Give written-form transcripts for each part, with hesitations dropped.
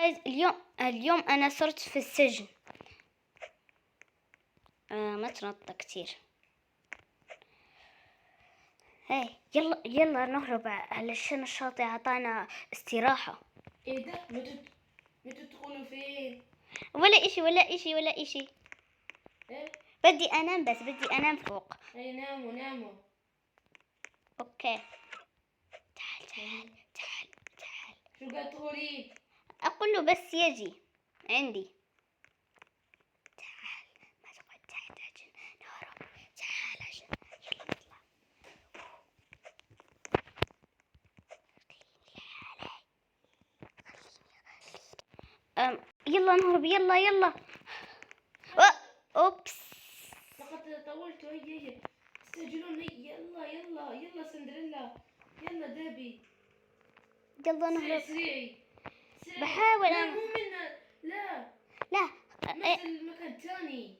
جايز اليوم أنا صرت في السجن. ما تنط كتير. هاي يلا نهرب علشان الشاطئ عطانا استراحة. ايه ده؟ ما تدخلوا فين؟ ولا إشي. ايه؟ بدي أنام فوق. اي ناموا. أوكي. تعال. شو قاعد تقولين؟ أقول له بس يجي عندي. تعال، ما تقعد تحت عشان نهرب. تعال عشان يلا نطلع. يلا نهرب يلا. أوبس. لقد طولت. هي استعجلوني. يلا سندريلا. يلا دابي. يلا نهرب. سريعي. بحاول لا أنا. مو منا. لا مثل مكان تاني.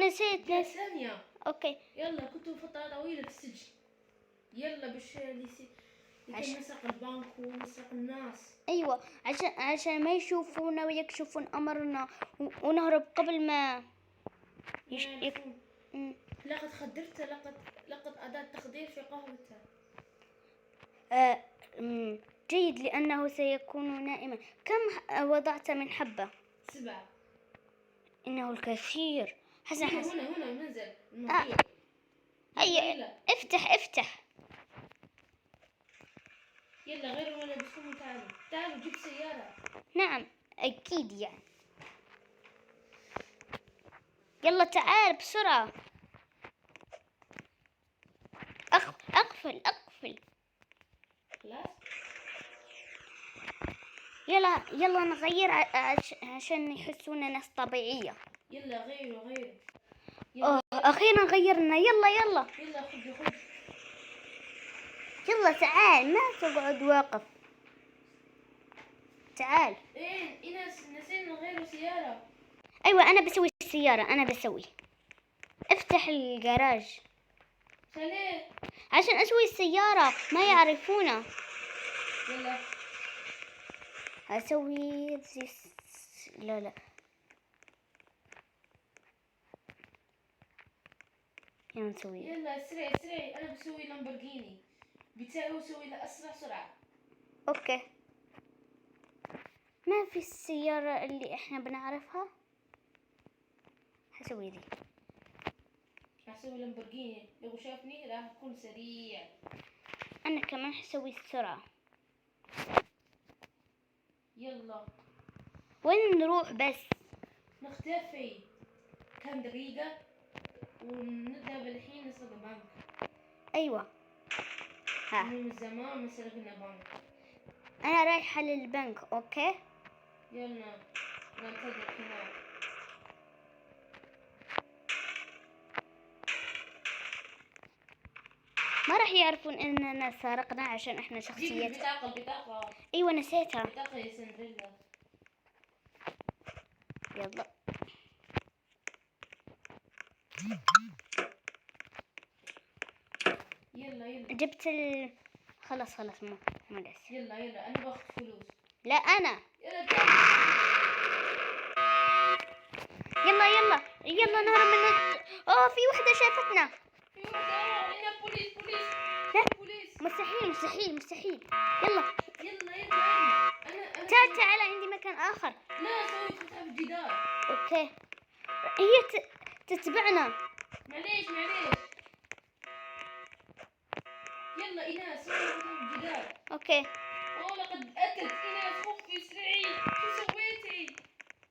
نسيت. ثانية. أوكي. يلا كنتوا فترة طويلة في السجن. يلا باش لكي نسرق البنك ونسرق الناس. أيوة عشان ما يشوفونا ويكشفون أمرنا ونهرب قبل ما لقد خدرت. لقد أداة تخدير في قهوتها. جيد لأنه سيكون نائما. كم وضعت من حبة؟ 7. إنه الكثير. حسن. هنا المنزل المحيط. هيا افتح. يلا غير ولا بسكم. تعالوا جيب سيارة. نعم أكيد يعني. يلا تعال بسرعة. أقفل. خلاص. يلا نغير عشان يحسونا ناس طبيعية. يلا غيروا. أخيرا غيرنا. يلا خذ. يلا تعال، ما تقعد واقف. تعال. ايه إيناس نسينا نغيروا سيارة. أيوة أنا بسوي السيارة. افتح الجراج. خليه. عشان أسوي السيارة ما يعرفونا. يلا أسوي لا نسوي. يلا اسرعي. أنا بسوي لامبورغيني بتاعي وسوي له أسرع سرعة. أوكي. ما في السيارة اللي إحنا بنعرفها. هسوي دي. هسوي لامبورغيني. لو شافني راح أكون سريع. أنا كمان هسوي السرعة. يلا وين نروح بس؟ نختفي كم دقيقة ونذهب الحين نسرق بنك. أيوة. من زمان ما سرقنا بنك. أنا رايحة للبنك. أوكي. يلا ننتظر هناك. ما راح يعرفون إننا سرقنا عشان إحنا شخصيات. البطاقة. أيوة نسيتها. البطاقة يا سندريلا. يلا. جبت خلاص ما لسه. يلا أنا باخذ فلوس. لا أنا. يلا نهرب من في وحدة شافتنا. هنا بوليس. لا بوليس. مستحيل. يلا أنا تعال عندي مكان آخر. لا سويت فتحة في الجدار. أوكي. هي تتبعنا. معليش. يلا إيناس سوي فتحة في الجدار. أوكي. لقد أتت إيناس. خفي اسرعي. شو سويتي؟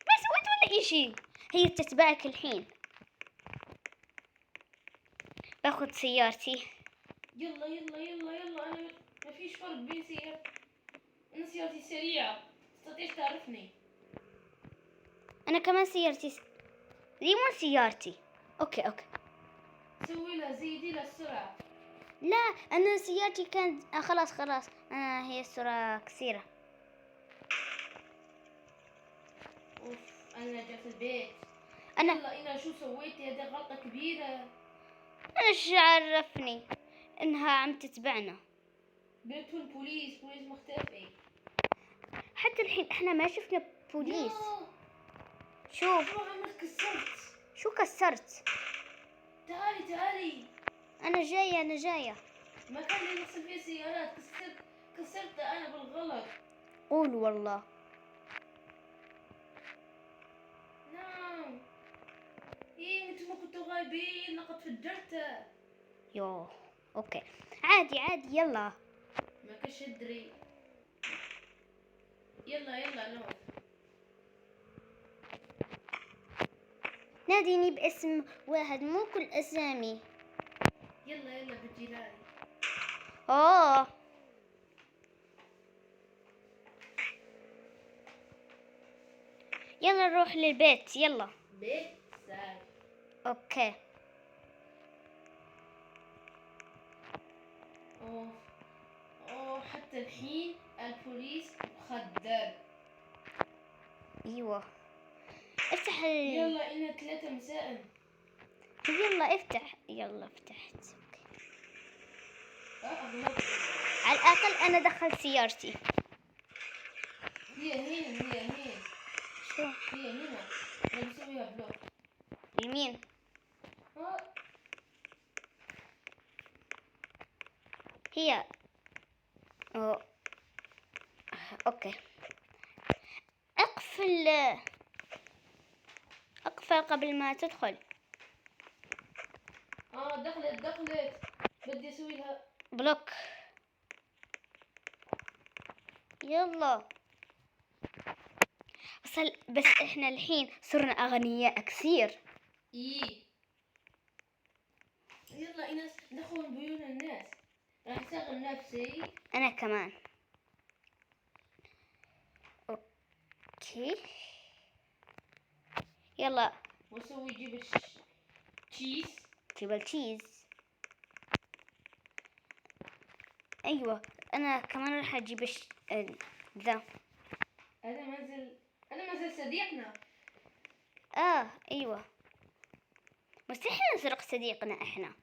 ما سويت ولا إشي. هي تتبعك الحين. باخذ سيارتي. يلا أنا ما فيش فرق بين سيارتي. أنا سيارتي سريعة. تستطيع تعرفني. أنا كمان سيارتي دي مو سيارتي. أوكي. سوي لها زيدي للسرعة. لا أنا سيارتي كانت خلاص. أنا هي السرعة كثيرة. أنا رجعت البيت. يلا إنا شو سويتي؟ هذه غلطة كبيرة. أنا إيش عرفني إنها عم تتبعنا. بيته البوليس مختفي. حتى الحين إحنا ما شفنا البوليس. يا، شوف شو عملت؟ كسرت. شو كسرت. تعالي. انا جاية. المكان اللي نغسل فيه سيارات كسرت انا بالغلط. قول والله. نعم. ايه انتم ما كنتوا غايبين، لقد فجرته. يوه اوكي، عادي يلا. ما كنتش ادري. يلا نوم. ناديني باسم واحد مو كل اسامي. يلا بالجيران. اوه يلا نروح للبيت يلا. بيت سعد. اوكي. اوه حتى الحين البوليس مخدر. ايوه افتح يلا إنها 3 مساء. يلا افتح. يلا فتحت. أغلط. على الاقل انا دخلت سيارتي. هي هنا. شو هي هنا. أنا بسويها بلوك. يمين. هي أوه. اوكي اقفل قبل ما تدخل. دخلت. بدي أسوي لها بلوك. يلا بس احنا الحين صرنا اغنياء كثير. إيه. يلا إنس ندخل بيوت الناس. راح أشغل نفسي. انا كمان. اوكي يلا وأسوي جيب تشيز. جبل تشيز. ايوه انا كمان راح اجيب ذا. أنا منزل صديقنا. ايوه مستحيل نسرق صديقنا احنا.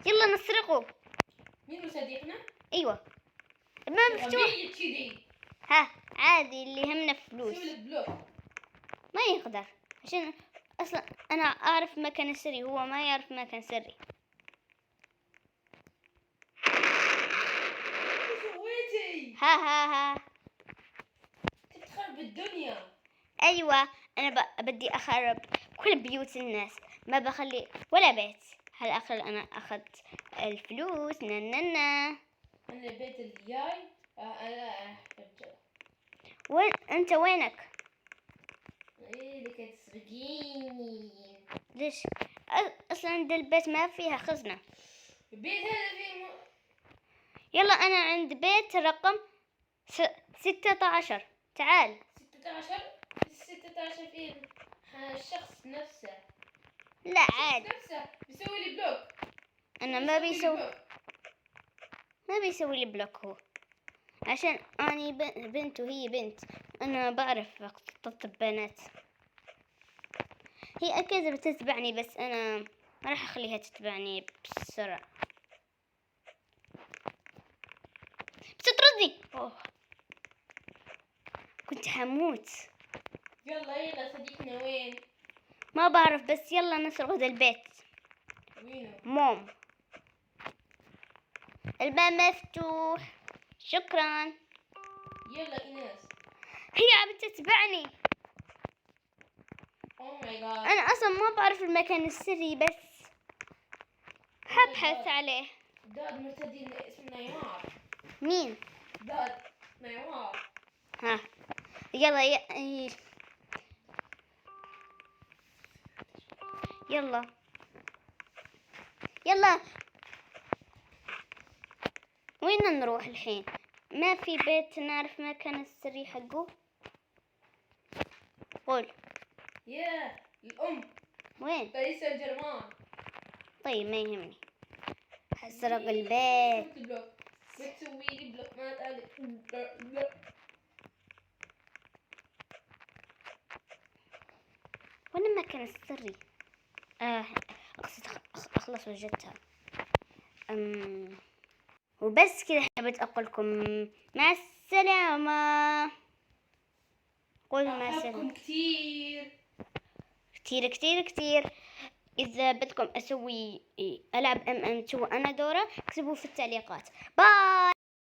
يلا نسرقه. مين صديقنا؟ ايوه ما مفتوح. غبية كذي. ها عادي اللي يهمنا فلوس. سوي لك بلوك. ما يقدر عشان اصلا انا اعرف مكان سري، هو ما يعرف مكان سري. شو سويتي؟ ها تخرب الدنيا. ايوه انا بدي اخرب كل بيوت الناس، ما بخلي ولا بيت. هالاخر انا اخذت الفلوس. أنا البيت الجاي أنا أفجر. وين انت؟ وينك؟ إيه لكي تسرقيني. ليش اصلا ده البيت ما فيها خزنة. البيت هذا فيه يلا انا عند بيت رقم 16. تعال. 16 فيه الشخص نفسه. لا عاد نفسه بيسوي لي بلوك. انا ما بيسوي لي بلوك هو، عشان اني بنت وهي بنت. انا بعرف اختطف بنات. هي اكيد بتتبعني بس انا ما راح اخليها تتبعني بسرعة. بتطردني. كنت حموت. يلا صديقنا وين؟ ما بعرف بس يلا نسرق هذا البيت. وينه؟ موم الباب مفتوح. شكرا. يلا إيناس. هي عم تتبعني. أوه ماي جاد. انا اصلا ما بعرف المكان السري بس هبحث عليه. داد مرتدي اسمه نيمار. مين؟ داد نيمار. ها يلا يلا وين نروح الحين؟ ما في بيت نعرف مكان السري حقه. قول. يا الأم. وين؟ باريس سان جيرمان. طيب ما يهمني، حسرق البيت. بتسوي لي بلوك ما تعرف. وين المكان السري؟ اقصد اخلص وجدتها. وبس كذا حبيت أقول لكم مع السلامة. قولوا مع السلامة. أحبكم كتير. كتير كتير كتير. إذا بدكم أسوي ألعب أم أنا دورة اكتبوا في التعليقات. باي.